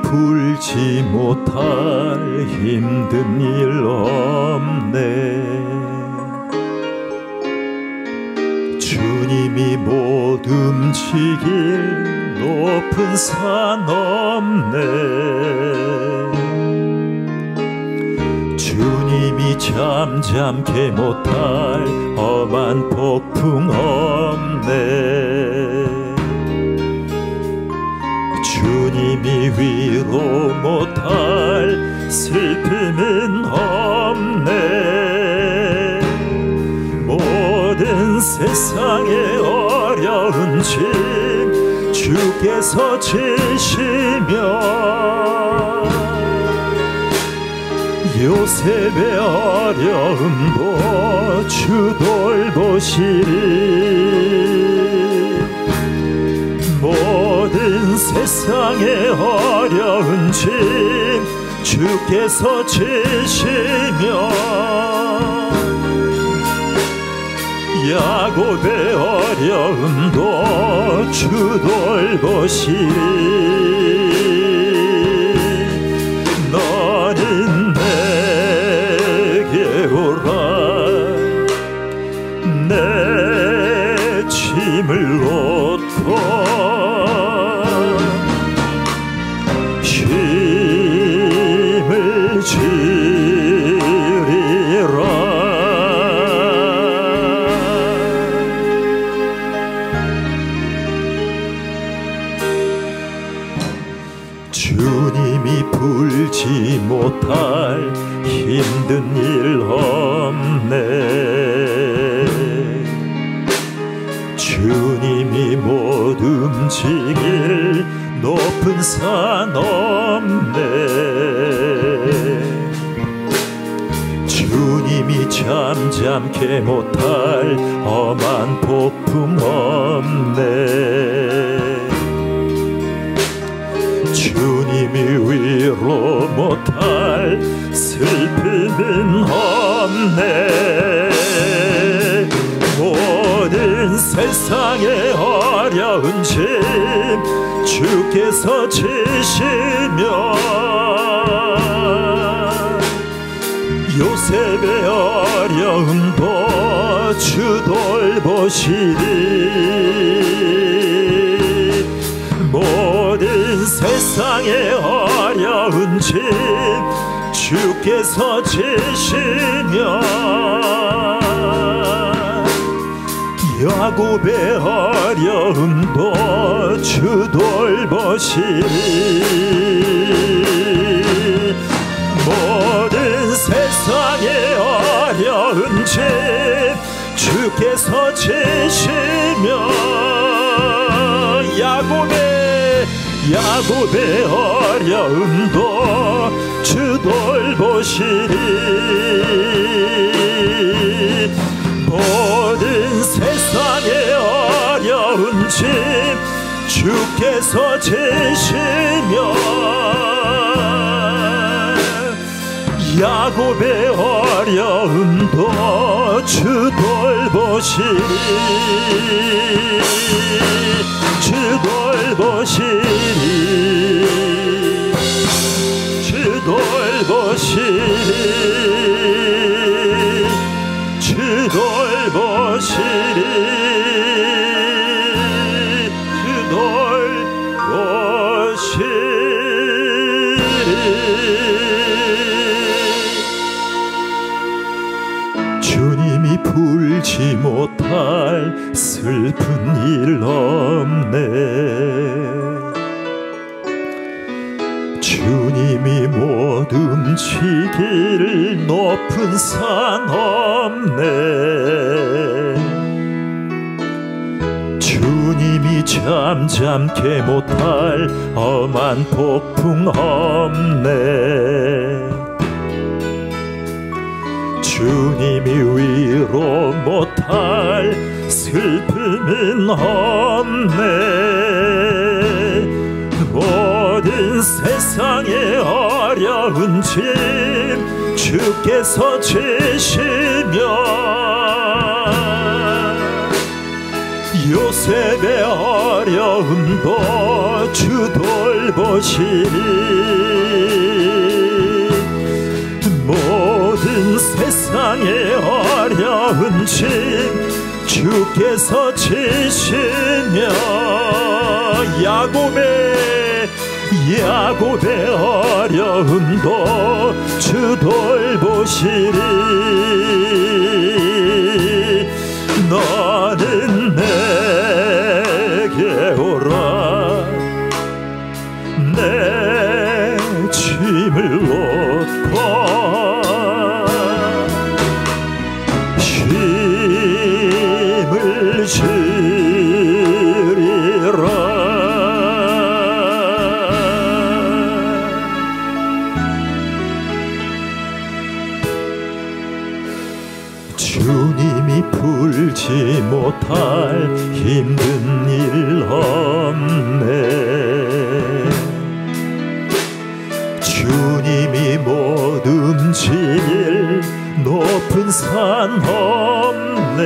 풀지 못할 힘든 일 없네. 주님이 못 움직일 높은 산 없네. 주님이 잠잠케 못할 험한 폭풍 없네. 주님이 위로 못할 슬픔은 없네. 모든 세상의 어려운 짐 주께서 지시며 요셉의 어려움도 주 돌보시리. 모든 세상의 어려운 짐 주께서 지시며 야곱의 어려움도 주 돌보시리. 너는 내게 오라. 내 짐을 놓고 힘을 주리라. 주님이 풀지 못할 힘든 일 없네. 주님이 못 움직일 높은 산 없네. 주님이 잠잠케 못할 험한 폭풍 없네. 주님이 위로 못할 슬픔은 없네. 모든 세상의 어려운 짐 주께서 지시며 요셉의 어려움도 주 돌보시리. 모든 세상의 어려운 짐 주께서 지시며 야곱의 어려움도 주 돌보시리. 모든 세상의 어려운 짐 주께서 지시며 야곱의 어려움도 주 돌보시리. 모든 세상의 어려운 짐 주께서 지시며 야곱의 어려움도 주 돌보시리. 주 돌보시리. 주 돌보시리. 주 돌보시리. 주 돌보시리. 주님이 풀지 못할 슬픈 일 없네. 주님이 못 움직일 높은 산 없네. 주님이 잠잠케 못할 험한 폭풍 없네. 주님이 위로 못할 슬픔은 없네. 모든 세상의 어려운 짐 주께서 지시며 요셉의 어려움도 주 돌보시리. 모든 세상의 어려운 짐 주께서 지시며 야곱의 어려움도 주 돌보시리. 너는 내게 오라. 내 짐을 놓고 쉼을 주리라. 주님이 풀지 못할 힘든 일 없네. 주님이 못 움직일 높은 산 없네.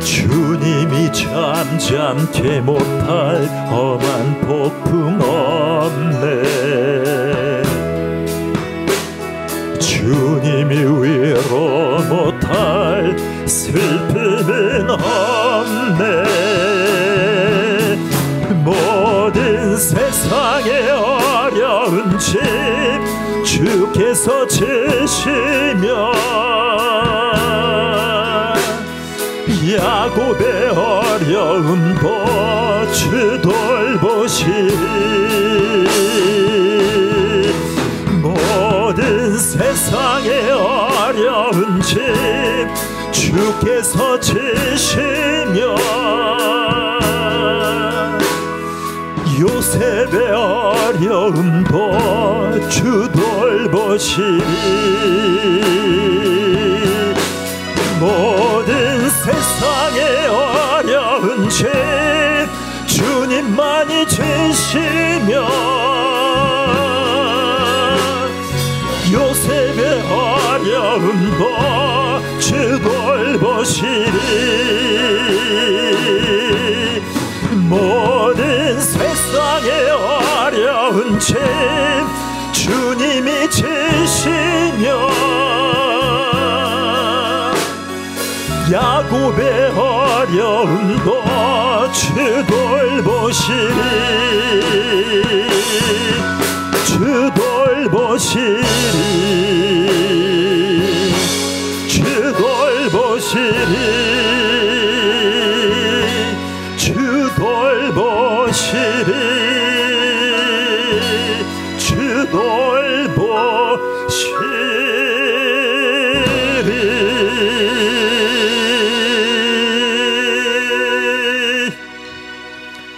주님이 잠잠케 못할 험한 폭풍 없네. 주님이 위로 못할 슬픔은 없네. 모든 세상의 어려운 짐 주께서 지시며 야곱의 어려움도 주 돌보시리. 모든 세상의 어려운 짐 주께서 지시며 요셉의 어려움도 주 돌보시리. 모든 세상의 어려운 짐 주님만이 지시며 요셉의 어려움도 주 돌보시리. 모든 세상의 어려운 짐 주님이 지시며 야곱의 어려움도 주 돌보시리. 주 돌보시리. 주 돌보시리. 주 돌보시리. 주 돌보시리.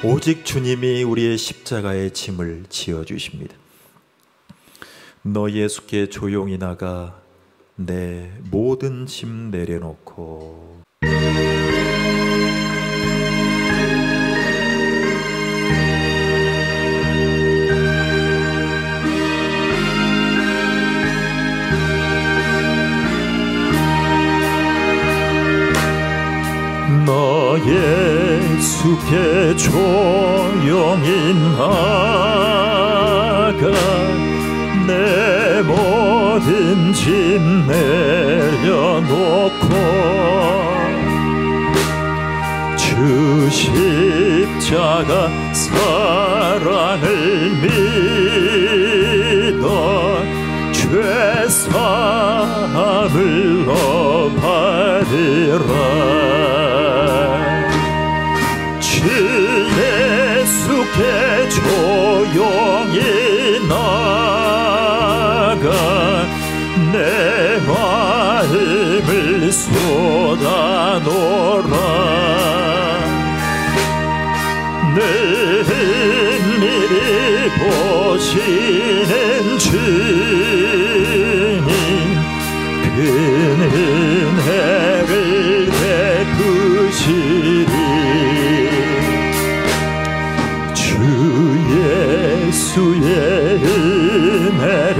오직 주님이 우리의 십자가의 짐을 지어주십니다. 너 예수께 조용히 나가 내 모든 짐 내려놓고 너 예수께 조용히 나가 내 모든 짐 내려놓고 주 십자가 사랑을 믿어 죄 사함을 너 받으라. 주 예수께 조용히 나가 내 마음을 쏟아놓으라. 늘밀히 보시는 주님 큰 은혜를 베푸시리. 주 예수의 은혜를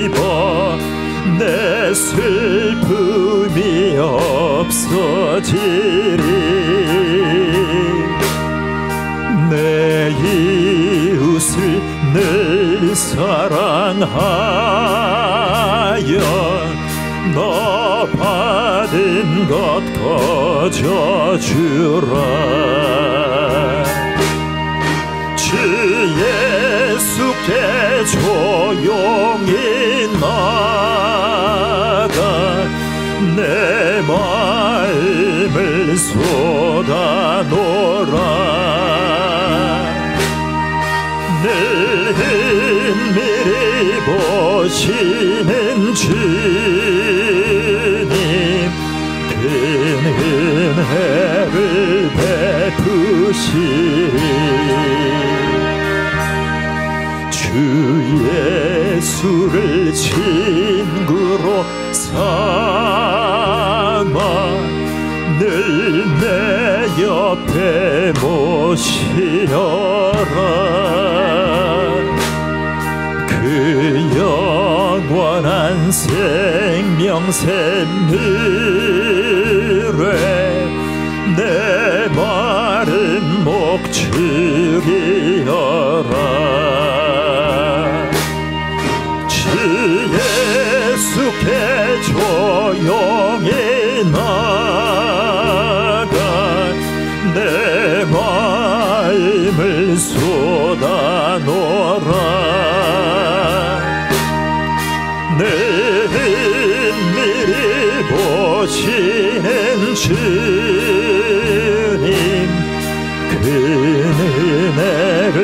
입어 내 슬픔이 힘이 없어지리. 내 이웃을 늘 사랑하여 너 받은 것 거저주라. 주 예수께 조용히 나가 내 마음을 쏟아놓으라. 늘 은밀히 보시는 주님 큰 은혜를 베푸시리. 주 예수를 친구로 삼아 늘 내 옆에 모시어라. 그 영원한 생명 샘물에 내 마른 목 즐기어라. 주 예수께 조용히 나가 내 마음을 쏟아놓으라. 늘 은밀히 보시는 주님 큰 은혜를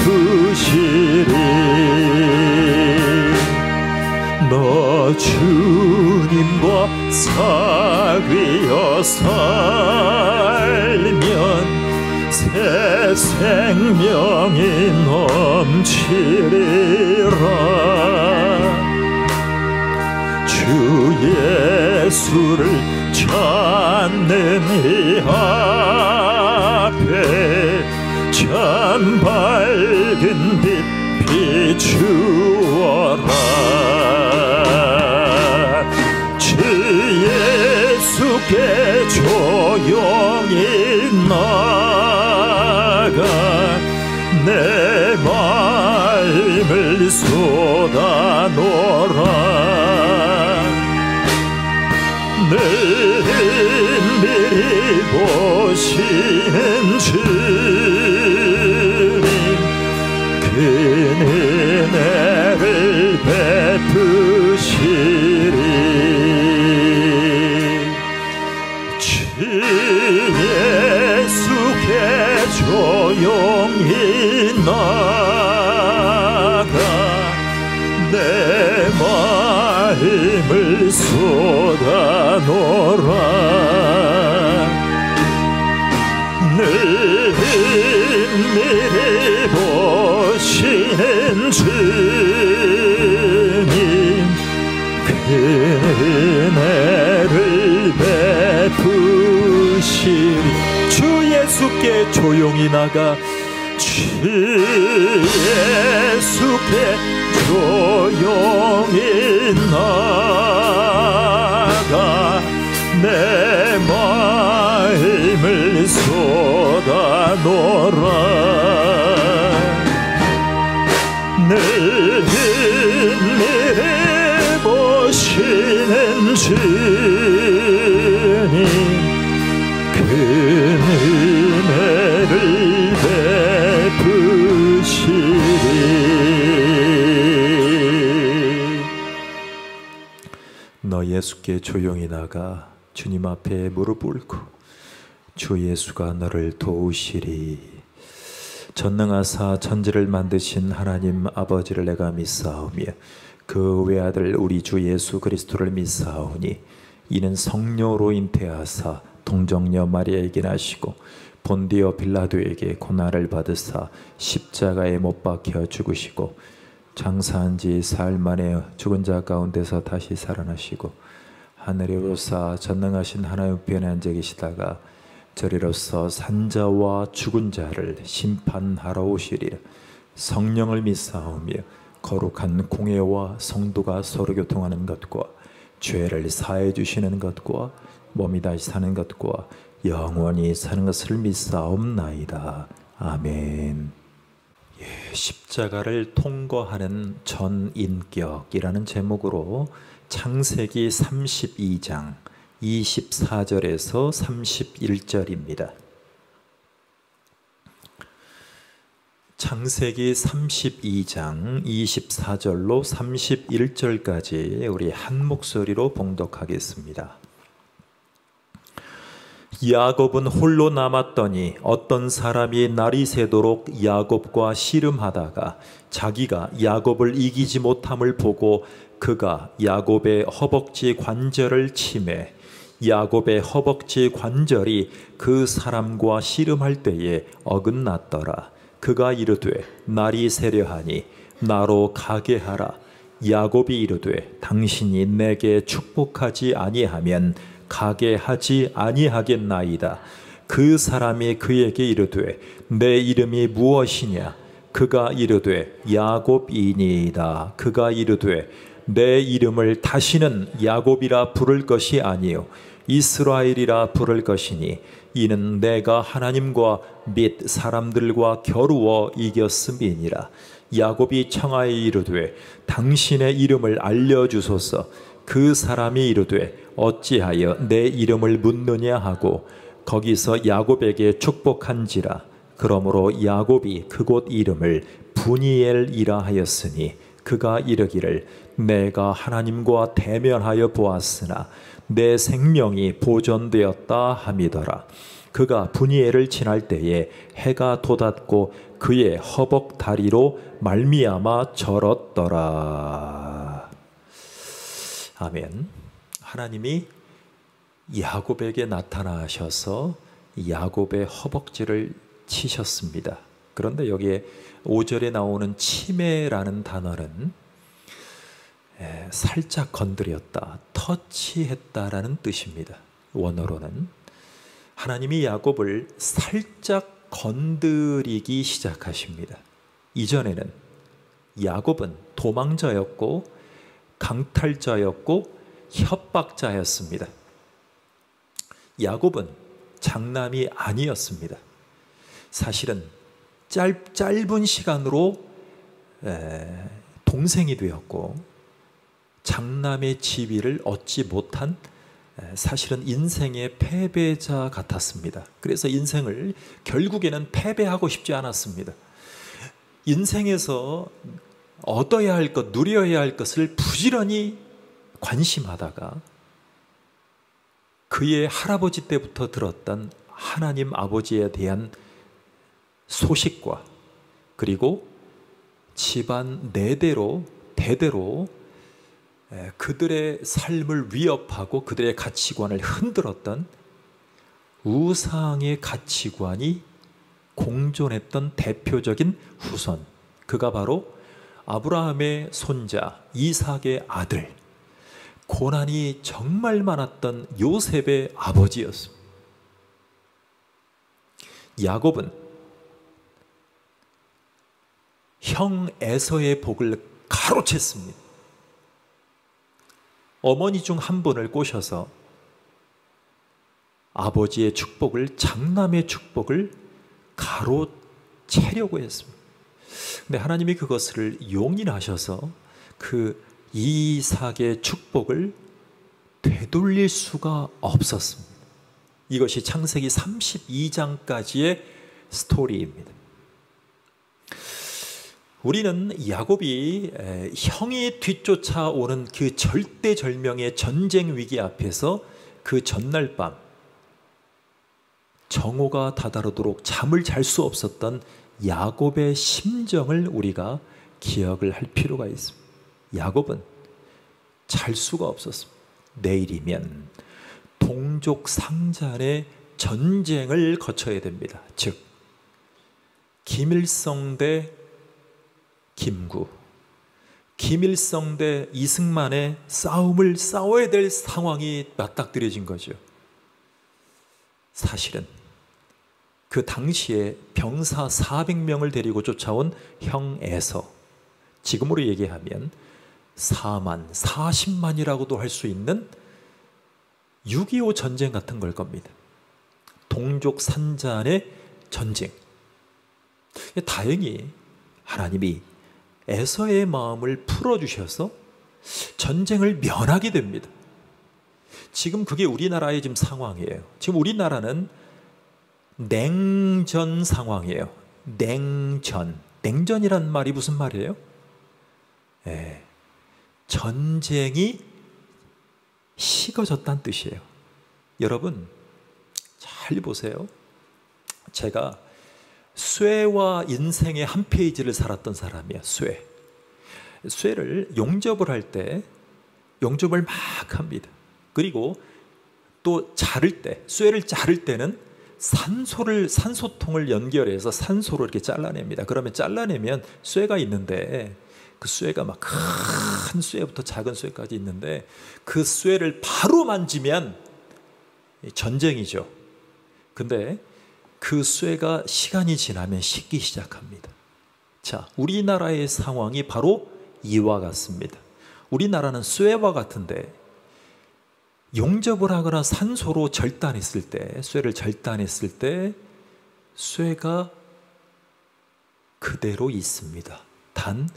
베푸시리. 너 주님과 사귀어 살면 새 생명이 넘치리라. 주 예수를 찾는 이 앞에 참 밝은 빛 비추어라. 주 예수께 조용히 나가 내 마음을 쏟아놓으라. 늘 은밀히 보시는 주님 큰 은혜를 베푸시리. 주 예수께 조용히 나가 내 마음을 쏟아놓으라. 늘 은밀히 보시는 주님 큰 은혜를 베푸시리. 주 예수께 조용히 나가 주 예수께 조용히 나가 내 마음을 쏟아놓으라. 늘 은밀히 보시는 주님 큰 은혜를 베푸시리. 너 예수께 조용히 나가 주님 앞에 무릎 꿇고 주 예수가 너를 도우시리. 전능하사 천지를 만드신 하나님 아버지를 내가 믿사오며 그 외아들 우리 주 예수 그리스도를 믿사오니 이는 성령으로 잉태하사 동정녀 마리아에게 나시고 본디오 빌라도에게 고난을 받으사 십자가에 못 박혀 죽으시고 장사한 지 사흘 만에 죽은 자 가운데서 다시 살아나시고 하늘에 오르사 전능하신 하나님 우편에 앉아 계시다가 저리로서 산자와 죽은 자를 심판하러 오시리라. 성령을 믿사오며 거룩한 공회와 성도가 서로 교통하는 것과 죄를 사해 주시는 것과 몸이 다시 사는 것과 영원히 사는 것을 믿사옵나이다. 아멘. 십자가를 통과하는 전인격이라는 제목으로 창세기 32장 24절에서 31절입니다. 창세기 32장 24절로 31절까지 우리 한 목소리로 봉독하겠습니다. 야곱은 홀로 남았더니 어떤 사람이 날이 새도록 야곱과 씨름하다가 자기가 야곱을 이기지 못함을 보고 그가 야곱의 허벅지 관절을 치매 야곱의 허벅지 관절이 그 사람과 씨름할 때에 어긋났더라. 그가 이르되 날이 새려하니 나로 가게 하라. 야곱이 이르되 당신이 내게 축복하지 아니하면 가게 하지 아니하겠나이다. 그 사람이 그에게 이르되 내 이름이 무엇이냐? 그가 이르되 야곱이니이다. 그가 이르되 내 이름을 다시는 야곱이라 부를 것이 아니요 이스라엘이라 부를 것이니 이는 내가 하나님과 및 사람들과 겨루어 이겼음이니라. 야곱이 청하여 이르되 당신의 이름을 알려주소서. 그 사람이 이르되 어찌하여 내 이름을 묻느냐 하고 거기서 야곱에게 축복한지라. 그러므로 야곱이 그곳 이름을 브니엘이라 하였으니 그가 이르기를 내가 하나님과 대면하여 보았으나 내 생명이 보존되었다 함이더라. 그가 브니엘을 지날 때에 해가 돋았고 그의 허벅 다리로 말미암아 절었더라. 아멘. 하나님이 야곱에게 나타나셔서 야곱의 허벅지를 치셨습니다. 그런데 여기에 5절에 나오는 치매라는 단어는 살짝 건드렸다, 터치했다라는 뜻입니다. 원어로는 하나님이 야곱을 살짝 건드리기 시작하십니다. 이전에는 야곱은 도망자였고 강탈자였고 협박자였습니다. 야곱은 장남이 아니었습니다. 사실은 짧은 시간으로 동생이 되었고 장남의 지위를 얻지 못한 사실은 인생의 패배자 같았습니다. 그래서 인생을 결국에는 패배하고 싶지 않았습니다. 인생에서 얻어야 할 것, 누려야 할 것을 부지런히 관심하다가 그의 할아버지 때부터 들었던 하나님 아버지에 대한 소식과 그리고 집안 대대로 그들의 삶을 위협하고 그들의 가치관을 흔들었던 우상의 가치관이 공존했던 대표적인 후손, 그가 바로 아브라함의 손자 이삭의 아들, 고난이 정말 많았던 요셉의 아버지였습니다. 야곱은 형 에서의 복을 가로챘습니다. 어머니 중 한 분을 꼬셔서 아버지의 축복을, 장남의 축복을 가로채려고 했습니다. 근데 하나님이 그것을 용인하셔서 그 이삭의 축복을 되돌릴 수가 없었습니다. 이것이 창세기 32장까지의 스토리입니다. 우리는 야곱이 형이 뒤쫓아오는 그 절대절명의 전쟁 위기 앞에서 그 전날 밤 정오가 다다르도록 잠을 잘 수 없었던 야곱의 심정을 우리가 기억을 할 필요가 있습니다. 야곱은 잘 수가 없었습니다. 내일이면 동족 상잔의 전쟁을 거쳐야 됩니다. 즉 김일성 대 김구, 김일성 대 이승만의 싸움을 싸워야 될 상황이 맞닥뜨려진 거죠. 사실은 그 당시에 병사 400명을 데리고 쫓아온 형 에서, 지금으로 얘기하면 4만, 40만이라고도 할 수 있는 6.25 전쟁 같은 걸 겁니다. 동족 산잔의 전쟁. 다행히 하나님이 에서의 마음을 풀어주셔서 전쟁을 면하게 됩니다. 지금 그게 우리나라의 지금 상황이에요. 지금 우리나라는 냉전 상황이에요. 냉전. 냉전이란 말이 무슨 말이에요? 전쟁이 식어졌다는 뜻이에요. 여러분 잘 보세요. 제가 쇠와 인생의 한 페이지를 살았던 사람이야. 쇠를 용접을 할 때 용접을 막 합니다. 그리고 또 자를 때, 쇠를 자를 때는 산소통을 연결해서 산소로 이렇게 잘라냅니다. 그러면 잘라내면 쇠가 있는데 그 쇠가 막 큰 쇠부터 작은 쇠까지 있는데 그 쇠를 바로 만지면 전쟁이죠. 근데 그 쇠가 시간이 지나면 식기 시작합니다. 자, 우리나라의 상황이 바로 이와 같습니다. 우리나라는 쇠와 같은데 용접을 하거나 산소로 절단했을 때, 쇠를 절단했을 때 쇠가 그대로 있습니다. 단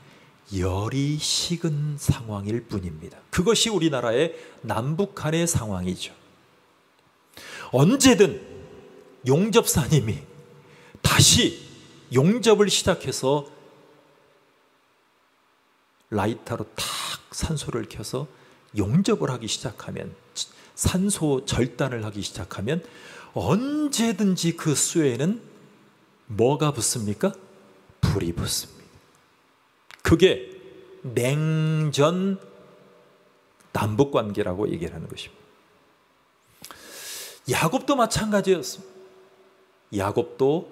열이 식은 상황일 뿐입니다. 그것이 우리나라의 남북한의 상황이죠. 언제든 용접사님이 다시 용접을 시작해서 라이터로 탁 산소를 켜서 용접을 하기 시작하면, 산소 절단을 하기 시작하면 언제든지 그 쇠에는 뭐가 붙습니까? 불이 붙습니다. 그게 냉전 남북관계라고 얘기를 하는 것입니다. 야곱도 마찬가지였습니다. 야곱도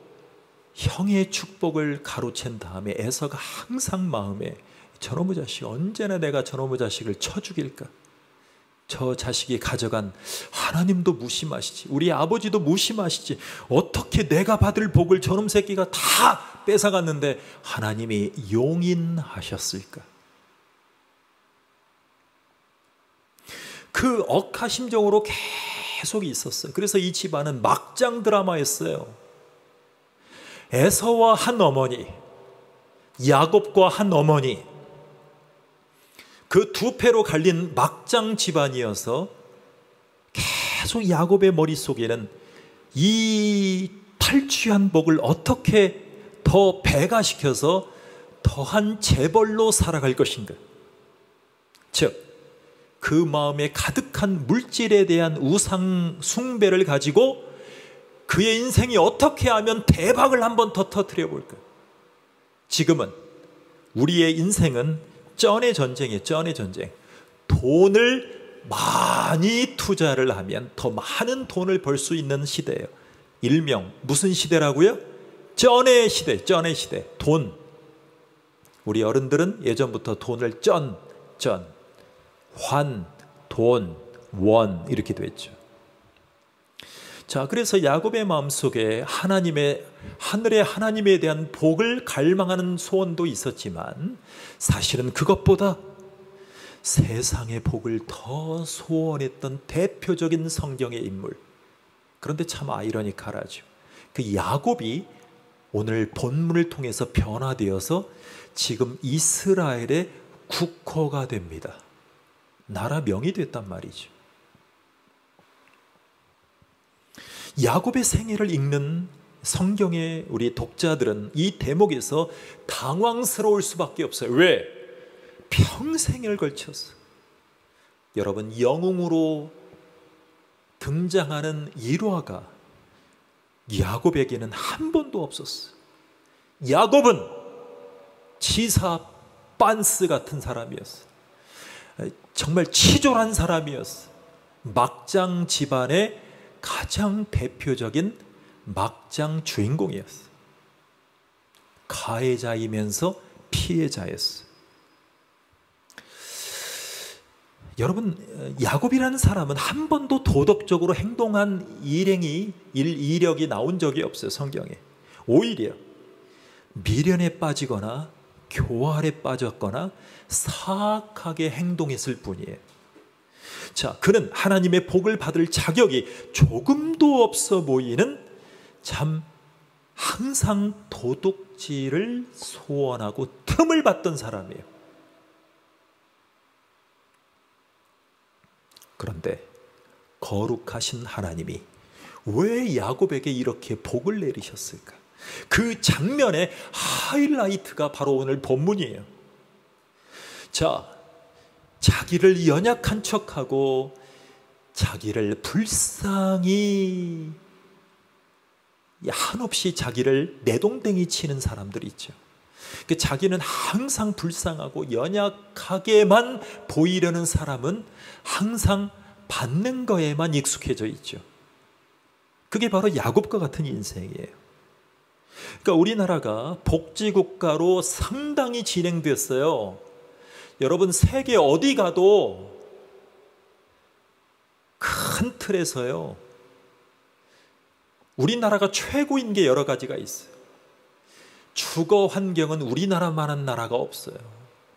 형의 축복을 가로챈 다음에 에서가 항상 마음에 저놈의 자식, 언제나 내가 저놈의 자식을 쳐 죽일까? 저 자식이 가져간, 하나님도 무심하시지, 우리 아버지도 무심하시지, 어떻게 내가 받을 복을 저놈 새끼가 다 뺏어갔는데 하나님이 용인하셨을까? 그 억하심정으로 계속 있었어요. 그래서 이 집안은 막장 드라마였어요. 에서와 한 어머니, 야곱과 한 어머니, 그 두 패로 갈린 막장 집안이어서 계속 야곱의 머릿속에는 이 탈취한 복을 어떻게 더 배가시켜서 더한 재벌로 살아갈 것인가. 즉, 그 마음에 가득한 물질에 대한 우상 숭배를 가지고 그의 인생이 어떻게 하면 대박을 한 번 더 터뜨려 볼까. 지금은 우리의 인생은 쩐의 전쟁이에요. 쩐의 전쟁. 돈을 많이 투자를 하면 더 많은 돈을 벌 수 있는 시대예요. 일명 무슨 시대라고요? 쩐의 시대. 쩐의 시대. 돈. 우리 어른들은 예전부터 돈을 쩐, 환, 돈, 원 이렇게 됐죠. 자, 그래서 야곱의 마음속에 하늘의 하나님에 대한 복을 갈망하는 소원도 있었지만 사실은 그것보다 세상의 복을 더 소원했던 대표적인 성경의 인물. 그런데 참 아이러니컬하죠. 그 야곱이 오늘 본문을 통해서 변화되어서 지금 이스라엘의 국호가 됩니다. 나라 명이 됐단 말이죠. 야곱의 생애를 읽는 성경의 우리 독자들은 이 대목에서 당황스러울 수밖에 없어요. 왜? 평생을 걸쳐서 여러분, 영웅으로 등장하는 일화가 야곱에게는 한 번도 없었어요. 야곱은 치사 빤스 같은 사람이었어요. 정말 치졸한 사람이었어요. 막장 집안의 가장 대표적인 막장 주인공이었어요. 가해자이면서 피해자였어요. 여러분, 야곱이라는 사람은 한 번도 도덕적으로 행동한 이력이 나온 적이 없어요. 성경에. 오히려 미련에 빠지거나 교활에 빠졌거나 사악하게 행동했을 뿐이에요. 자, 그는 하나님의 복을 받을 자격이 조금도 없어 보이는 참 항상 도둑질을 소원하고 틈을 봤던 사람이에요. 그런데 거룩하신 하나님이 왜 야곱에게 이렇게 복을 내리셨을까? 그 장면의 하이라이트가 바로 오늘 본문이에요. 자, 자기를 연약한 척하고 자기를 불쌍히 한없이 자기를 내동댕이 치는 사람들이 있죠. 자기는 항상 불쌍하고 연약하게만 보이려는 사람은 항상 받는 거에만 익숙해져 있죠. 그게 바로 야곱과 같은 인생이에요. 그러니까 우리나라가 복지국가로 상당히 진행됐어요. 여러분, 세계 어디 가도 큰 틀에서요, 우리나라가 최고인 게 여러 가지가 있어요. 주거 환경은 우리나라만한 나라가 없어요.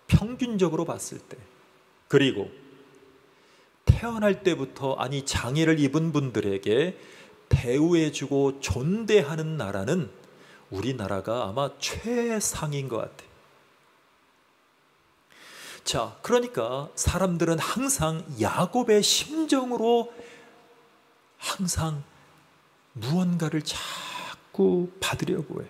평균적으로 봤을 때. 그리고 태어날 때부터 장애를 입은 분들에게 대우해주고 존대하는 나라는 우리나라가 아마 최상인 것 같아요. 자, 그러니까 사람들은 항상 야곱의 심정으로 항상 무언가를 자꾸 받으려고 해요.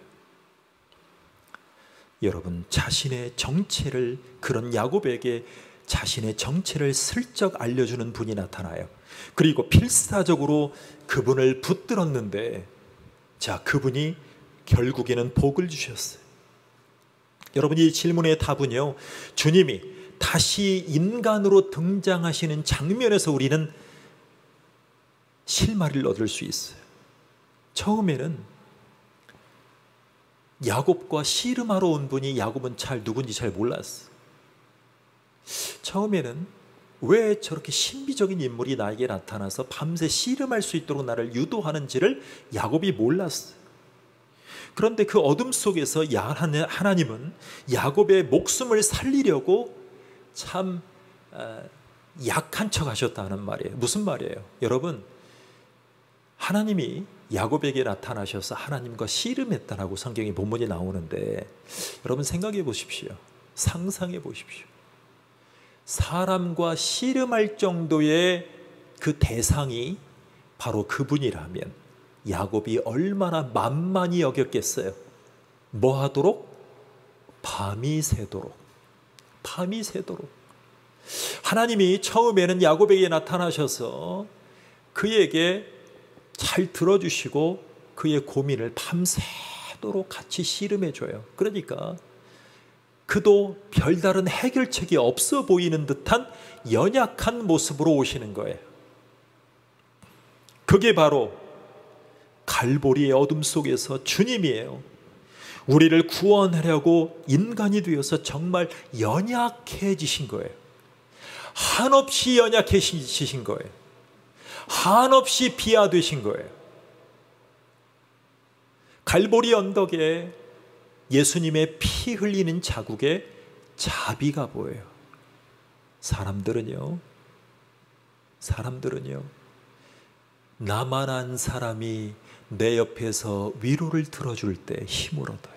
여러분, 자신의 정체를, 그런 야곱에게 자신의 정체를 슬쩍 알려주는 분이 나타나요. 그리고 필사적으로 그분을 붙들었는데, 자, 그분이 결국에는 복을 주셨어요. 여러분, 이 질문의 답은요, 주님이 다시 인간으로 등장하시는 장면에서 우리는 실마리를 얻을 수 있어요. 처음에는 야곱과 씨름하러 온 분이, 야곱은 누군지 잘 몰랐어요. 처음에는 왜 저렇게 신비적인 인물이 나에게 나타나서 밤새 씨름할 수 있도록 나를 유도하는지를 야곱이 몰랐어요. 그런데 그 어둠 속에서 하나님은 야곱의 목숨을 살리려고 참 약한 척 하셨다는 말이에요. 무슨 말이에요? 여러분, 하나님이 야곱에게 나타나셔서 하나님과 씨름했다라고 성경의 본문이 나오는데, 여러분 생각해 보십시오. 상상해 보십시오. 사람과 씨름할 정도의 그 대상이 바로 그분이라면 야곱이 얼마나 만만히 여겼겠어요. 뭐 하도록? 밤이 새도록. 밤이 새도록. 하나님이 처음에는 야곱에게 나타나셔서 그에게 잘 들어주시고 그의 고민을 밤새도록 같이 씨름해줘요. 그러니까 그도 별다른 해결책이 없어 보이는 듯한 연약한 모습으로 오시는 거예요. 그게 바로 갈보리의 어둠 속에서 주님이에요. 우리를 구원하려고 인간이 되어서 정말 연약해지신 거예요. 한없이 연약해지신 거예요. 한없이 비하되신 거예요. 갈보리 언덕에 예수님의 피 흘리는 자국에 자비가 보여요. 사람들은요, 나만한 사람이 내 옆에서 위로를 들어줄 때 힘을 얻어요.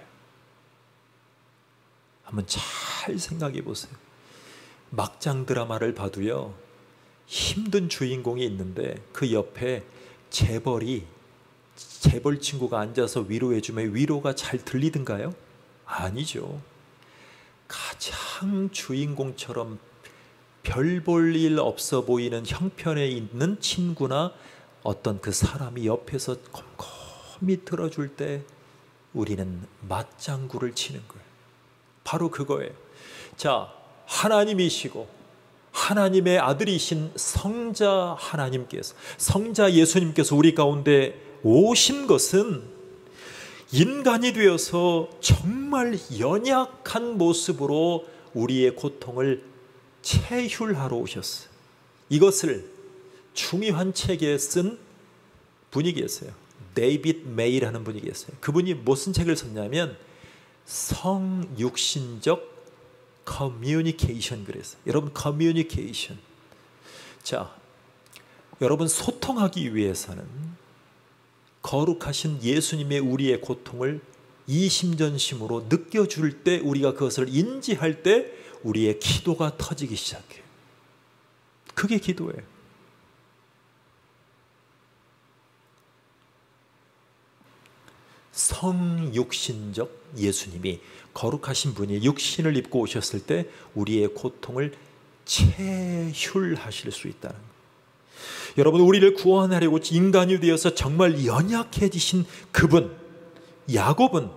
한번 잘 생각해 보세요. 막장 드라마를 봐도요, 힘든 주인공이 있는데 그 옆에 재벌 친구가 앉아서 위로해주면 위로가 잘 들리든가요? 아니죠. 가장 주인공처럼 별 볼 일 없어 보이는 형편에 있는 친구나 어떤 그 사람이 옆에서 곰곰이 들어줄 때 우리는 맞장구를 치는 거예요. 바로 그거예요. 자, 하나님이시고 하나님의 아들이신 성자 하나님께서, 성자 예수님께서 우리 가운데 오신 것은 인간이 되어서 정말 연약한 모습으로 우리의 고통을 체휼하러 오셨어요. 이것을 중요한 책에 쓴 분이 계세요. 데이빗 메이라는 분이 계세요. 그분이 무슨 책을 썼냐면 성육신적 커뮤니케이션 그래서 여러분 커뮤니케이션. 자, 여러분 소통하기 위해서는 거룩하신 예수님의 우리의 고통을 이심전심으로 느껴줄 때 우리가 그것을 인지할 때 우리의 기도가 터지기 시작해요. 그게 기도예요. 성육신적 예수님이 거룩하신 분이 육신을 입고 오셨을 때 우리의 고통을 체휼하실 수 있다는 거예요. 여러분, 우리를 구원하려고 인간이 되어서 정말 연약해지신 그분, 야곱은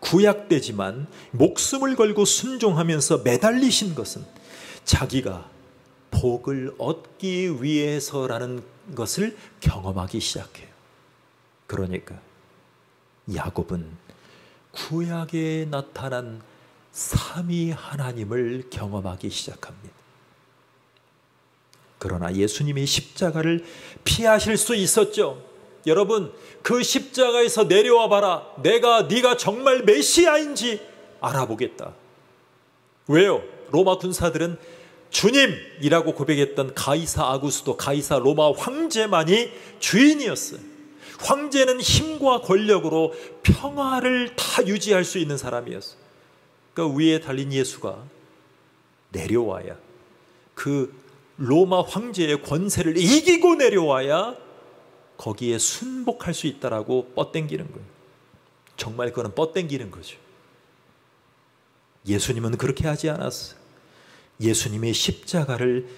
구약되지만 목숨을 걸고 순종하면서 매달리신 것은 자기가 복을 얻기 위해서라는 것을 경험하기 시작해요. 그러니까 야곱은 구약에 나타난 삼위 하나님을 경험하기 시작합니다. 그러나 예수님이 십자가를 피하실 수 있었죠. 여러분, 그 십자가에서 내려와 봐라. 네가 정말 메시아인지 알아보겠다. 왜요? 로마 군사들은 주님이라고 고백했던 가이사 아구스도, 가이사 로마 황제만이 주인이었어요. 황제는 힘과 권력으로 평화를 다 유지할 수 있는 사람이었어요. 그러니까 위에 달린 예수가 내려와야, 그 로마 황제의 권세를 이기고 내려와야 거기에 순복할 수 있다라고 뻗땡기는 거예요. 정말 그거는 뻗땡기는 거죠. 예수님은 그렇게 하지 않았어요. 예수님의 십자가를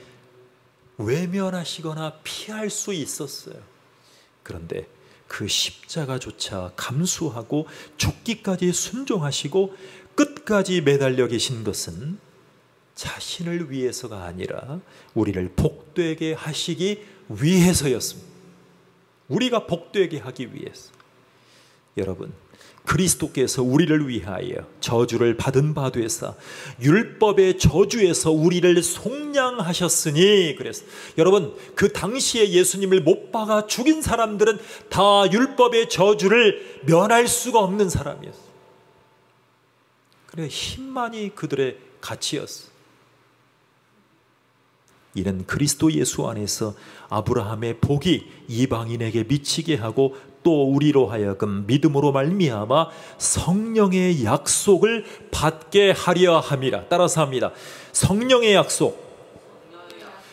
외면하시거나 피할 수 있었어요. 그런데 그 십자가조차 감수하고 죽기까지 순종하시고 끝까지 매달려 계신 것은 자신을 위해서가 아니라 우리를 복되게 하시기 위해서였습니다. 우리가 복되게 하기 위해서. 여러분, 그리스도께서 우리를 위하여 저주를 받은 바 되사 율법의 저주에서 우리를 속량하셨으니. 그래서 여러분, 그 당시에 예수님을 못 박아 죽인 사람들은 다 율법의 저주를 면할 수가 없는 사람이었어요. 그래, 힘만이 그들의 가치였어요. 이는 그리스도 예수 안에서 아브라함의 복이 이방인에게 미치게 하고 또 우리로 하여금 믿음으로 말미암아 성령의 약속을 받게 하려 함이라. 따라서 합니다. 성령의 약속.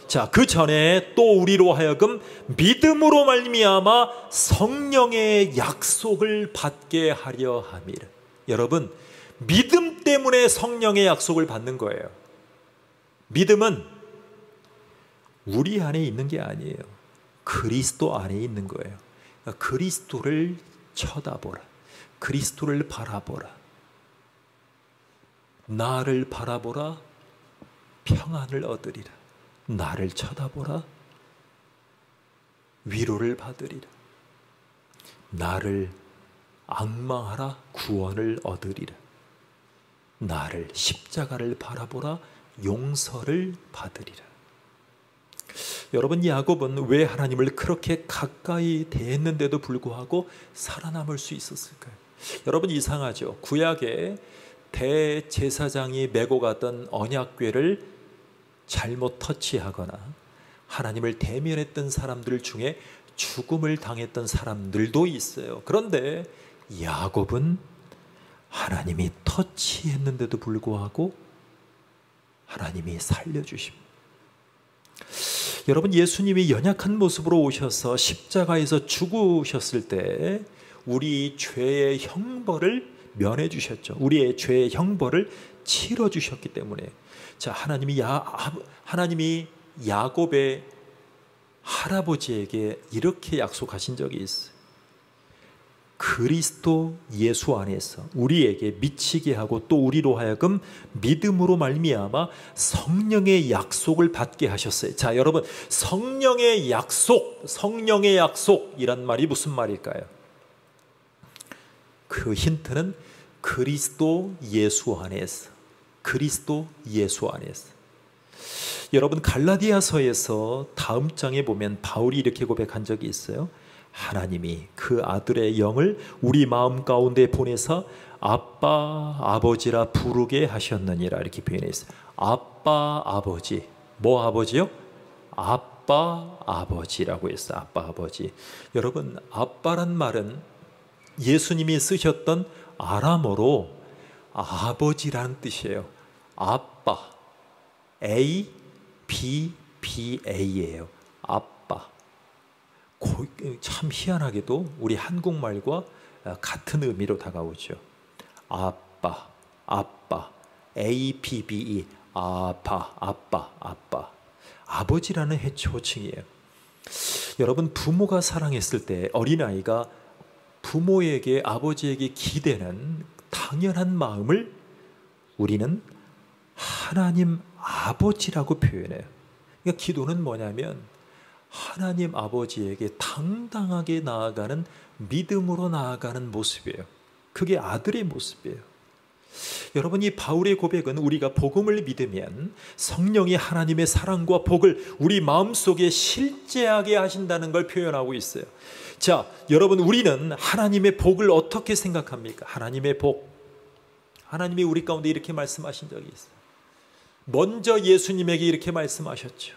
자, 그 전에 또 우리로 하여금 믿음으로 말미암아 성령의 약속을 받게 하려 함이라. 여러분, 믿음 때문에 성령의 약속을 받는 거예요. 믿음은 우리 안에 있는 게 아니에요. 그리스도 안에 있는 거예요. 그리스도를 쳐다보라. 그리스도를 바라보라. 나를 바라보라. 평안을 얻으리라. 나를 쳐다보라. 위로를 받으리라. 나를 앙망하라. 구원을 얻으리라. 나를 십자가를 바라보라. 용서를 받으리라. 여러분, 야곱은 왜 하나님을 그렇게 가까이 대했는데도 불구하고 살아남을 수 있었을까요? 여러분, 이상하죠? 구약에 대제사장이 메고 가던 언약궤를 잘못 터치하거나 하나님을 대면했던 사람들 중에 죽음을 당했던 사람들도 있어요. 그런데 야곱은 하나님이 터치했는데도 불구하고 하나님이 살려주십니다. 여러분, 예수님이 연약한 모습으로 오셔서 십자가에서 죽으셨을 때 우리 죄의 형벌을 면해 주셨죠. 우리의 죄의 형벌을 치러 주셨기 때문에. 자, 하나님이 야곱의 할아버지에게 이렇게 약속하신 적이 있어요. 그리스도 예수 안에서 우리에게 미치게 하고 또 우리로 하여금 믿음으로 말미암아 성령의 약속을 받게 하셨어요. 자, 여러분, 성령의 약속이란 말이 무슨 말일까요? 그 힌트는 그리스도 예수 안에서. 그리스도 예수 안에서. 여러분, 갈라디아서에서 다음 장에 보면 바울이 이렇게 고백한 적이 있어요. 하나님이 그 아들의 영을 우리 마음 가운데 보내서 아빠 아버지라 부르게 하셨느니라 이렇게 표현해 있어요. 아빠 아버지. 뭐 아버지요? 아빠 아버지라고 했어요. 아빠 아버지. 여러분, 아빠란 말은 예수님이 쓰셨던 아람어로 아버지라는 뜻이에요. 아빠. A, B, B, A예요. 아빠. 참 희한하게도 우리 한국말과 같은 의미로 다가오죠. 아빠, 아빠. A, B, B, E. 아빠, 아빠, 아빠. 아버지라는 호칭이에요. 여러분, 부모가 사랑했을 때 어린아이가 부모에게, 아버지에게 기대는 당연한 마음을 우리는 하나님 아버지라고 표현해요. 그러니까 기도는 뭐냐면 하나님 아버지에게 당당하게 나아가는, 믿음으로 나아가는 모습이에요. 그게 아들의 모습이에요. 여러분, 이 바울의 고백은 우리가 복음을 믿으면 성령이 하나님의 사랑과 복을 우리 마음속에 실제하게 하신다는 걸 표현하고 있어요. 자, 여러분, 우리는 하나님의 복을 어떻게 생각합니까? 하나님의 복. 하나님이 우리 가운데 이렇게 말씀하신 적이 있어요. 먼저 예수님에게 이렇게 말씀하셨죠.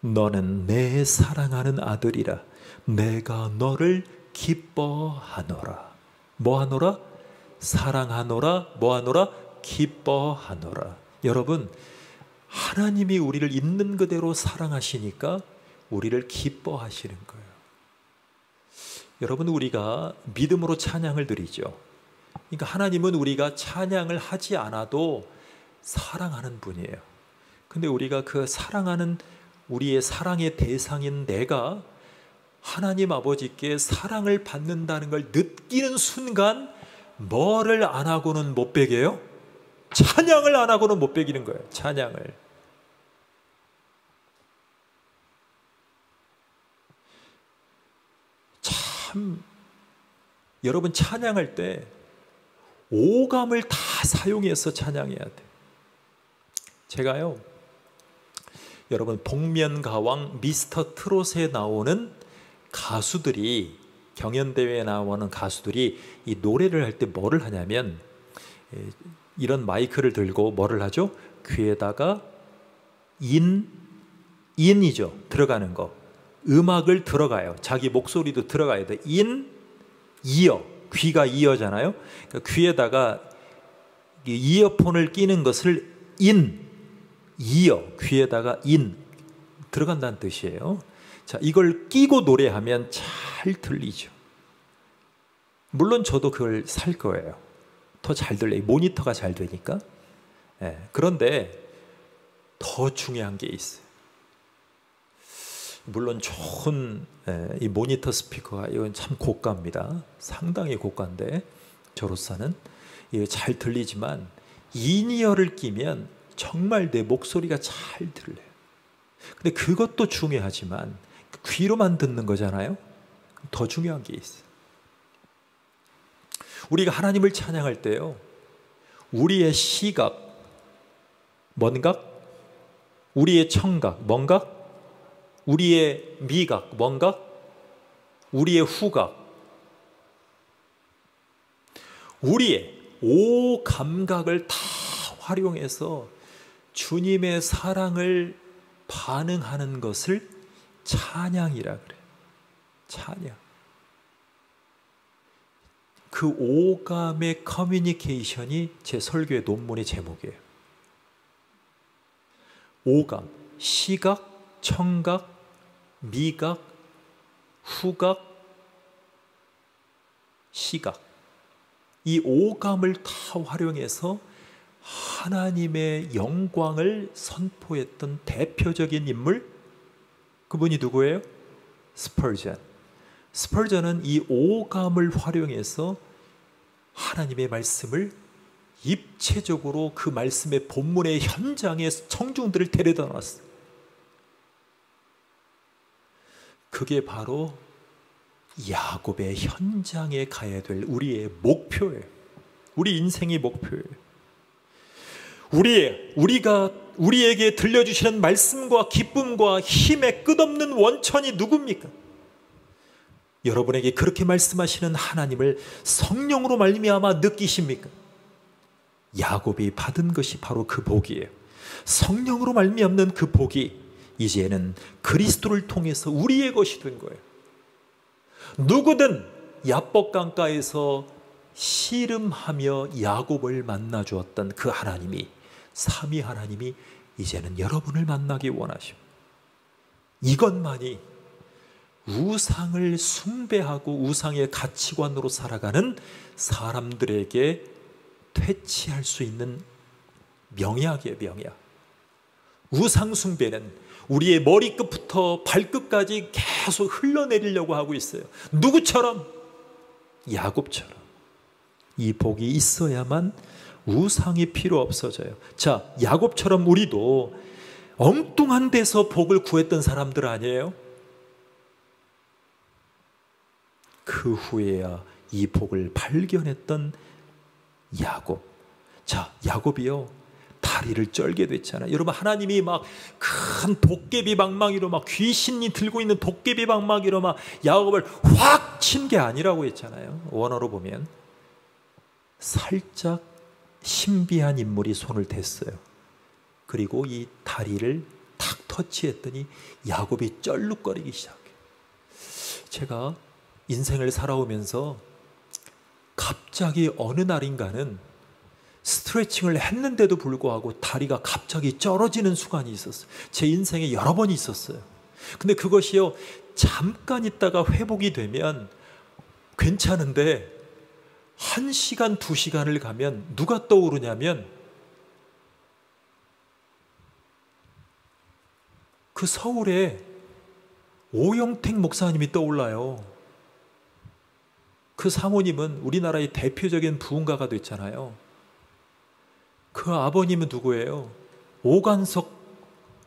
너는 내 사랑하는 아들이라. 내가 너를 기뻐하노라. 뭐하노라? 사랑하노라. 뭐하노라? 기뻐하노라. 여러분, 하나님이 우리를 있는 그대로 사랑하시니까 우리를 기뻐하시는 거예요. 여러분, 우리가 믿음으로 찬양을 드리죠. 그러니까 하나님은 우리가 찬양을 하지 않아도 사랑하는 분이에요. 근데 우리가 그 사랑하는, 우리의 사랑의 대상인 내가 하나님 아버지께 사랑을 받는다는 걸 느끼는 순간 뭐를 안 하고는 못 베겨요? 찬양을 안 하고는 못 베기는 거예요. 찬양을. 참, 여러분, 찬양할 때 오감을 다 사용해서 찬양해야 돼. 제가요, 여러분, 복면가왕 미스터 트롯에 나오는 가수들이, 경연대회에 나오는 가수들이 이 노래를 할 때 뭐를 하냐면 이런 마이크를 들고 뭐를 하죠? 귀에다가 인이죠. 들어가는 거. 음악을 들어가요. 자기 목소리도 들어가야 돼. 이어. 귀가 이어잖아요. 그러니까 귀에다가 이어폰을 끼는 것을 이어. 귀에다가 들어간다는 뜻이에요. 자, 이걸 끼고 노래하면 잘 들리죠. 물론 저도 그걸 살 거예요. 더 잘 들려요. 모니터가 잘 되니까. 그런데 더 중요한 게 있어요. 물론 좋은 이 모니터 스피커가, 이건 참 고가입니다. 상당히 고가인데 저로서는 이게 잘 들리지만 인이어를 끼면 정말 내 목소리가 잘 들려요. 근데 그것도 중요하지만 귀로만 듣는 거잖아요. 더 중요한 게 있어요. 우리가 하나님을 찬양할 때요, 우리의 시각, 뭔각? 우리의 청각, 뭔각? 우리의 미각, 뭔각? 우리의 후각, 우리의 오 감각을 다 활용해서 주님의 사랑을 반응하는 것을 찬양이라 그래요. 찬양. 그 오감의 커뮤니케이션이 제 설교의 논문의 제목이에요. 오감, 시각, 청각, 미각, 후각, 시각. 이 오감을 다 활용해서 하나님의 영광을 선포했던 대표적인 인물, 그분이 누구예요? 스펄전. 스펄전은 이 오감을 활용해서 하나님의 말씀을 입체적으로 그 말씀의 본문의 현장에 청중들을 데려다 놨어요. 그게 바로 야곱의 현장에 가야 될 우리의 목표예요. 우리 인생의 목표예요. 우리가 우리에게 들려주시는 말씀과 기쁨과 힘의 끝없는 원천이 누굽니까? 여러분에게 그렇게 말씀하시는 하나님을 성령으로 말미암아 느끼십니까? 야곱이 받은 것이 바로 그 복이에요. 성령으로 말미암는 그 복이 이제는 그리스도를 통해서 우리의 것이 된 거예요. 누구든 야복강가에서 씨름하며 야곱을 만나 주었던 그 하나님이, 삼위 하나님이 이제는 여러분을 만나기 원하십니다. 이것만이 우상을 숭배하고 우상의 가치관으로 살아가는 사람들에게 퇴치할 수 있는 명약이에요, 명약. 우상 숭배는 우리의 머리끝부터 발끝까지 계속 흘러내리려고 하고 있어요. 누구처럼? 야곱처럼. 이 복이 있어야만 우상이 필요 없어져요. 자, 야곱처럼 우리도 엉뚱한 데서 복을 구했던 사람들 아니에요? 그 후에야 이 복을 발견했던 야곱. 자, 야곱이요, 다리를 쩔게 됐잖아요. 여러분, 하나님이 막 큰 도깨비 방망이로, 막 귀신이 들고 있는 도깨비 방망이로 막 야곱을 확 친 게 아니라고 했잖아요. 원어로 보면 살짝 신비한 인물이 손을 댔어요. 그리고 이 다리를 탁 터치했더니 야곱이 쩔룩거리기 시작해요. 제가 인생을 살아오면서 갑자기 어느 날인가는 스트레칭을 했는데도 불구하고 다리가 갑자기 쩔어지는 순간이 있었어요. 제 인생에 여러 번 있었어요. 근데 그것이요, 잠깐 있다가 회복이 되면 괜찮은데 1시간, 2시간을 가면 누가 떠오르냐면 그 서울에 오영택 목사님이 떠올라요. 그 사모님은 우리나라의 대표적인 부흥가가 됐잖아요. 그 아버님은 누구예요? 오관석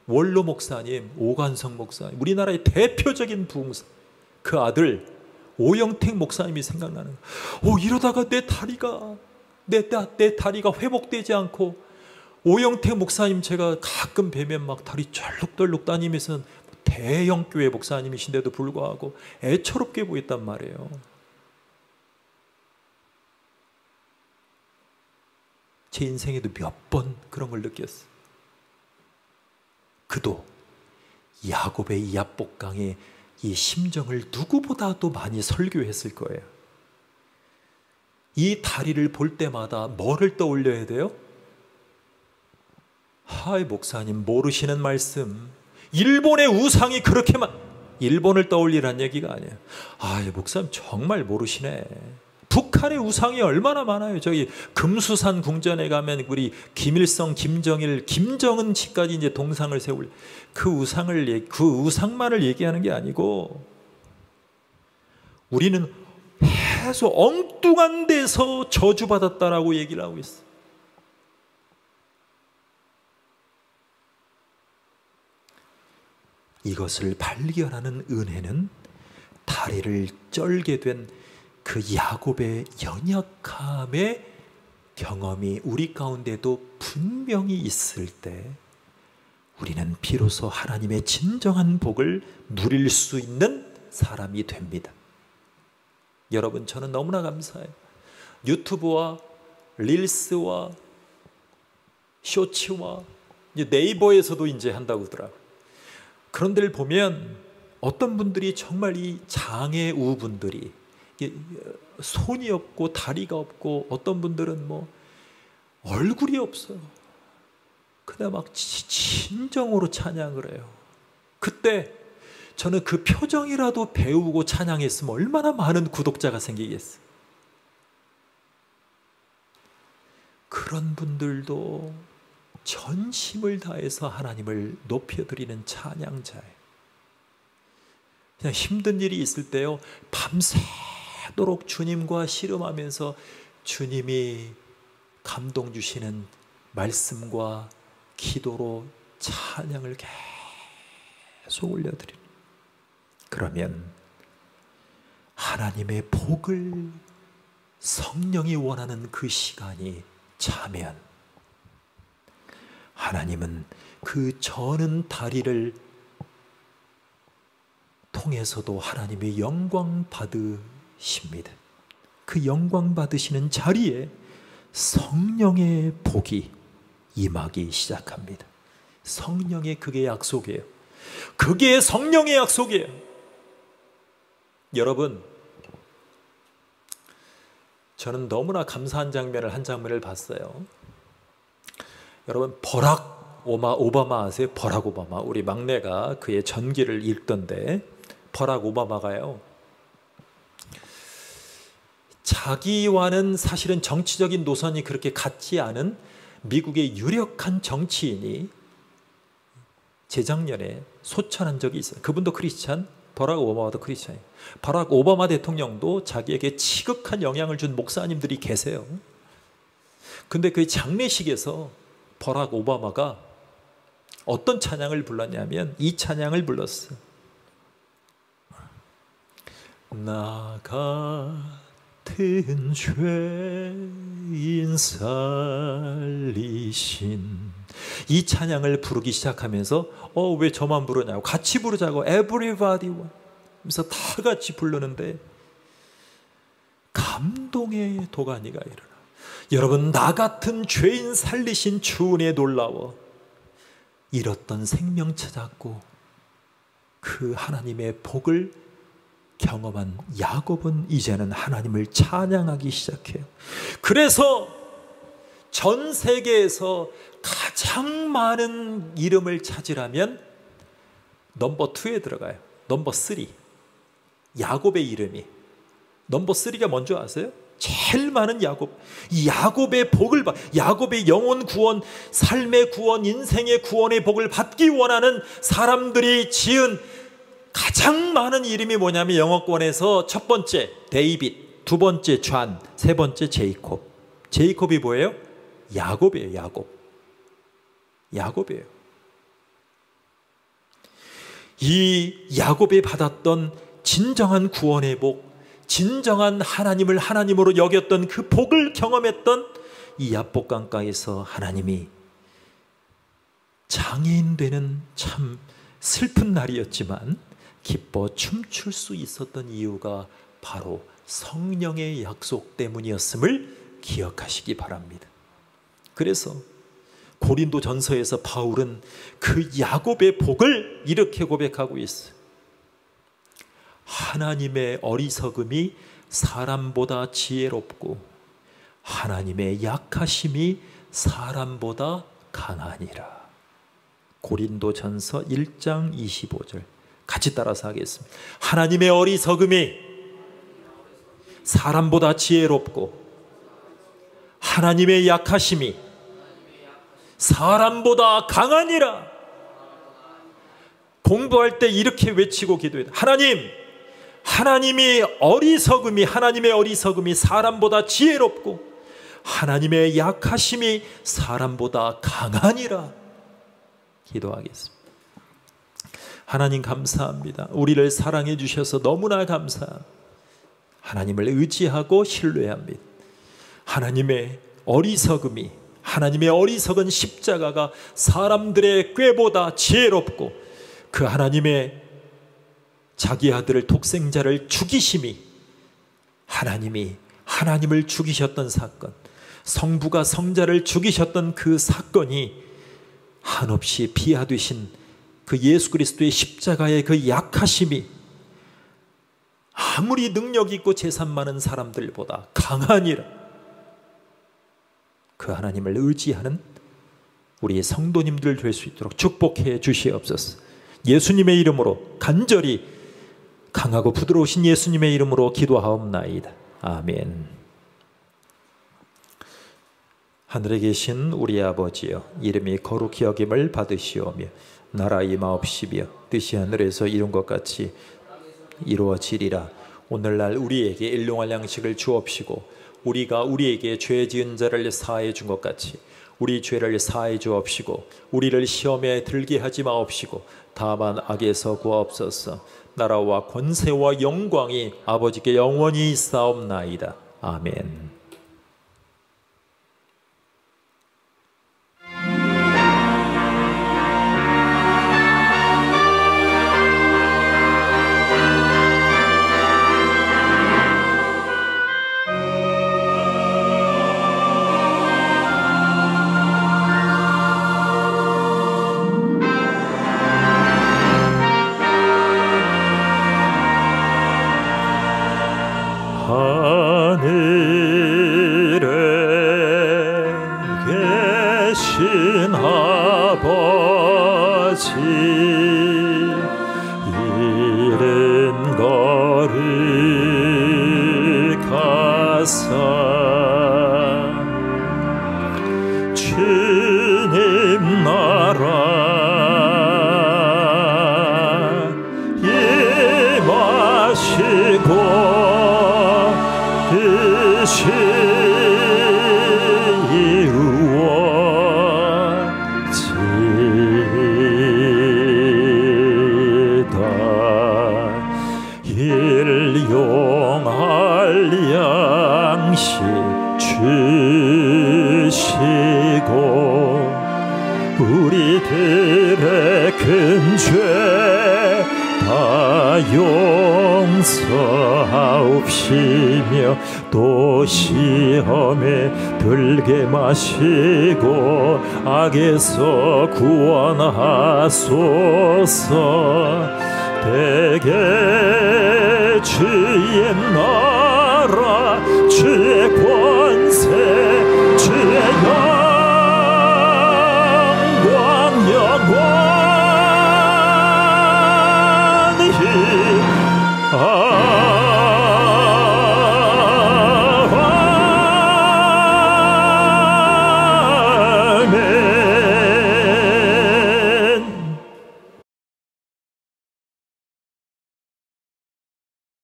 원로 목사님, 오관석 목사님, 우리나라의 대표적인 부흥사. 그 아들 오영택 목사님이 생각나는 거예요. 이러다가 내 다리가 회복되지 않고, 오영택 목사님 제가 가끔 뵈면 막 다리 쩔룩떨룩 다니면서 대형 교회 목사님이신데도 불구하고 애처롭게 보였단 말이에요. 제 인생에도 몇 번 그런 걸 느꼈어요. 그도 야곱의 이 야복강의 이 심정을 누구보다도 많이 설교했을 거예요. 이 다리를 볼 때마다 뭐를 떠올려야 돼요? 하이, 목사님 모르시는 말씀. 일본의 우상이 그렇게 일본을 떠올리란 얘기가 아니에요. 목사님 정말 모르시네. 북한의 우상이 얼마나 많아요. 저기 금수산 궁전에 가면 우리 김일성, 김정일, 김정은 씨까지 이제 동상을 세울 그 우상만을 얘기하는 게 아니고, 우리는 계속 엉뚱한 데서 저주받았다라고 얘기를 하고 있어요. 이것을 발견하는 은혜는 다리를 쩔게 된 그 야곱의 연약함의 경험이 우리 가운데도 분명히 있을 때 우리는 비로소 하나님의 진정한 복을 누릴 수 있는 사람이 됩니다. 여러분, 저는 너무나 감사해요. 유튜브와 릴스와 쇼츠와 이제 네이버에서도 이제 한다고 하더라고요. 그런 데를 보면 어떤 분들이 정말 이 장애우 분들이 손이 없고 다리가 없고, 어떤 분들은 뭐 얼굴이 없어요. 그냥 막 진정으로 찬양을 해요. 그때 저는 그 표정이라도 배우고 찬양했으면 얼마나 많은 구독자가 생기겠어요. 그런 분들도 전심을 다해서 하나님을 높여드리는 찬양자예요. 그냥 힘든 일이 있을 때요, 밤새도록 주님과 씨름하면서 주님이 감동 주시는 말씀과 기도로 찬양을 계속 올려드리는, 그러면 하나님의 복을 성령이 원하는 그 시간이 차면 하나님은 그 저는 다리를 통해서도 하나님의 영광 받으십니다. 그 영광 받으시는 자리에 성령의 복이 임하기 시작합니다. 성령의 그게 약속이에요. 그게 성령의 약속이에요. 여러분, 저는 너무나 감사한 한 장면을 봤어요. 여러분, 버락 오바마 아세요? 버락 오바마. 우리 막내가 그의 전기를 읽던데, 버락 오바마가요, 자기와는 사실은 정치적인 노선이 그렇게 같지 않은 미국의 유력한 정치인이 재작년에 소천한 적이 있어요. 그분도 크리스찬, 버락 오바마도 크리스찬이에요. 버락 오바마 대통령도 자기에게 지극한 영향을 준 목사님들이 계세요. 근데 그 장례식에서 버락 오바마가 어떤 찬양을 불렀냐면 이 찬양을 불렀어요. 나 같은 죄인 살리신, 이 찬양을 부르기 시작하면서 왜 저만 부르냐고, 같이 부르자고, everybody 하면서 다 같이 부르는데 감동의 도가니가 일어나. 여러분, 나 같은 죄인 살리신 주 은혜에 놀라워 잃었던 생명 찾았고 그 하나님의 복을 경험한 야곱은 이제는 하나님을 찬양하기 시작해요. 그래서 전 세계에서 가장 많은 이름을 찾으라면 넘버 2에 들어가요. 넘버 3. 야곱의 이름이. 넘버 3가 뭔지 아세요? 제일 많은 야곱. 이 야곱의 복을 야곱의 영혼 구원, 삶의 구원, 인생의 구원의 복을 받기 원하는 사람들이 지은 가장 많은 이름이 뭐냐면 영어권에서 첫 번째 데이빗, 두 번째 존, 세 번째 제이콥. 제이콥이 뭐예요? 야곱이에요. 야곱이에요. 이 야곱이 받았던 진정한 구원의 복, 진정한 하나님을 하나님으로 여겼던 그 복을 경험했던 이 야복강가에서 하나님이 장애인 되는 참 슬픈 날이었지만 기뻐 춤출 수 있었던 이유가 바로 성령의 약속 때문이었음을 기억하시기 바랍니다. 그래서 고린도 전서에서 바울은 그 야곱의 복을 이렇게 고백하고 있어요. 하나님의 어리석음이 사람보다 지혜롭고 하나님의 약하심이 사람보다 강하니라. 고린도 전서 1장 25절 같이 따라서 하겠습니다. 하나님의 어리석음이 사람보다 지혜롭고 하나님의 약하심이 사람보다 강하니라. 공부할 때 이렇게 외치고 기도해요. 하나님의 어리석음이 사람보다 지혜롭고 하나님의 약하심이 사람보다 강하니라. 기도하겠습니다. 하나님 감사합니다. 우리를 사랑해 주셔서 너무나 감사합니다. 하나님을 의지하고 신뢰합니다. 하나님의 어리석은 십자가가 사람들의 꾀보다 지혜롭고 그 하나님의 자기 아들을 독생자를 죽이심이 하나님이 하나님을 죽이셨던 사건, 성부가 성자를 죽이셨던 그 사건이 한없이 비하되신 그 예수 그리스도의 십자가의 그 약하심이 아무리 능력 있고 재산 많은 사람들보다 강하니라. 그 하나님을 의지하는 우리의 성도님들 될 수 있도록 축복해 주시옵소서. 예수님의 이름으로 간절히 강하고 부드러우신 예수님의 이름으로 기도하옵나이다. 아멘. 하늘에 계신 우리 아버지여, 이름이 거룩히 여김을 받으시오며 나라 임하옵시며 뜻이 하늘에서 이룬 것 같이 이루어지리라. 오늘날 우리에게 일용할 양식을 주옵시고 우리가 우리에게 죄 지은 자를 사하여 준 것 같이 우리 죄를 사하여 주옵시고 우리를 시험에 들게 하지 마옵시고 다만 악에서 구하옵소서. 나라와 권세와 영광이 아버지께 영원히 있사옵나이다. 아멘. 마시고 뜻이 이루어지다. 일용할 양식 주시고 우리들의 큰 죄 다 용서하옵시며 또 시험에 들게 마시고 악에서 구원하소서. 대개 주의 나라 주의 권